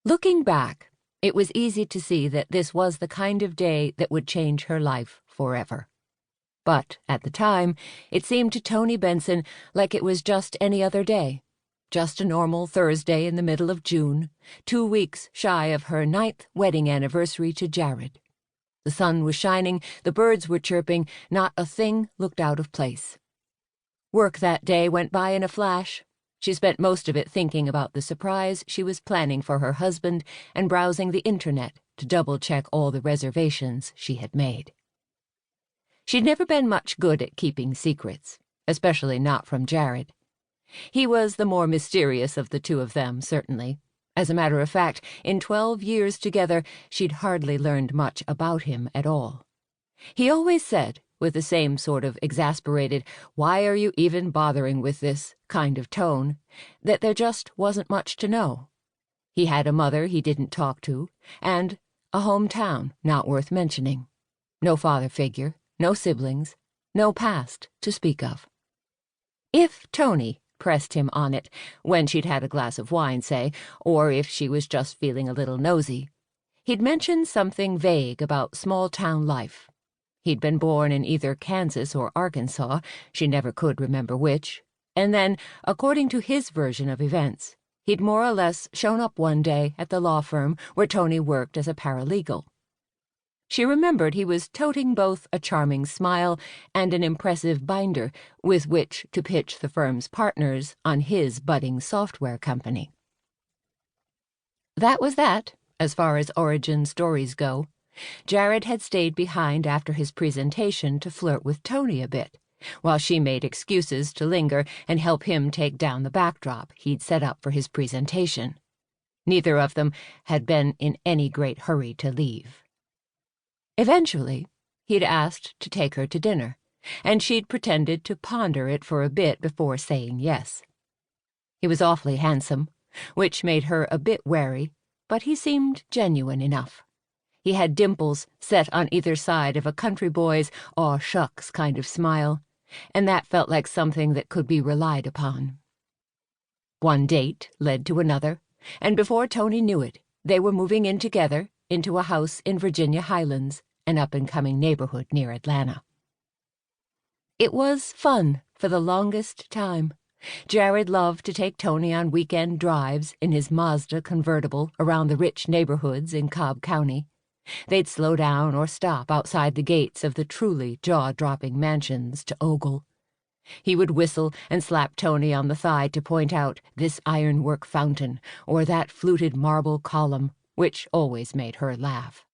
Looking back, it was easy to see that this was the kind of day that would change her life forever. But, at the time, it seemed to Toni Benson like it was just any other day. Just a normal Thursday in the middle of June, 2 weeks shy of her 9th wedding anniversary to Jared. The sun was shining, the birds were chirping, not a thing looked out of place. Work that day went by in a flash. She spent most of it thinking about the surprise she was planning for her husband and browsing the internet to double-check all the reservations she had made. She'd never been much good at keeping secrets, especially not from Jared. He was the more mysterious of the two of them, certainly. As a matter of fact, in 12 years together, she'd hardly learned much about him at all. He always said, with the same sort of exasperated, "Why are you even bothering with this?" kind of tone, that there just wasn't much to know. He had a mother he didn't talk to, and a hometown not worth mentioning. No father figure, no siblings, no past to speak of. If Toni pressed him on it, when she'd had a glass of wine, say, or if she was just feeling a little nosy, he'd mention something vague about small-town life. He'd been born in either Kansas or Arkansas, she never could remember which, and then, according to his version of events, he'd more or less shown up one day at the law firm where Toni worked as a paralegal. She remembered he was toting both a charming smile and an impressive binder with which to pitch the firm's partners on his budding software company. That was that, as far as origin stories go. Jared had stayed behind after his presentation to flirt with Toni a bit, while she made excuses to linger and help him take down the backdrop he'd set up for his presentation. Neither of them had been in any great hurry to leave. Eventually, he'd asked to take her to dinner, and she'd pretended to ponder it for a bit before saying yes. He was awfully handsome, which made her a bit wary, but he seemed genuine enough. He had dimples set on either side of a country boy's "aw shucks" kind of smile, and that felt like something that could be relied upon. One date led to another, and before Toni knew it, they were moving in together into a house in Virginia Highlands, an up-and-coming neighborhood near Atlanta. It was fun for the longest time. Jared loved to take Toni on weekend drives in his Mazda convertible around the rich neighborhoods in Cobb County. They'd slow down or stop outside the gates of the truly jaw-dropping mansions to ogle. He would whistle and slap Toni on the thigh to point out this ironwork fountain or that fluted marble column, which always made her laugh.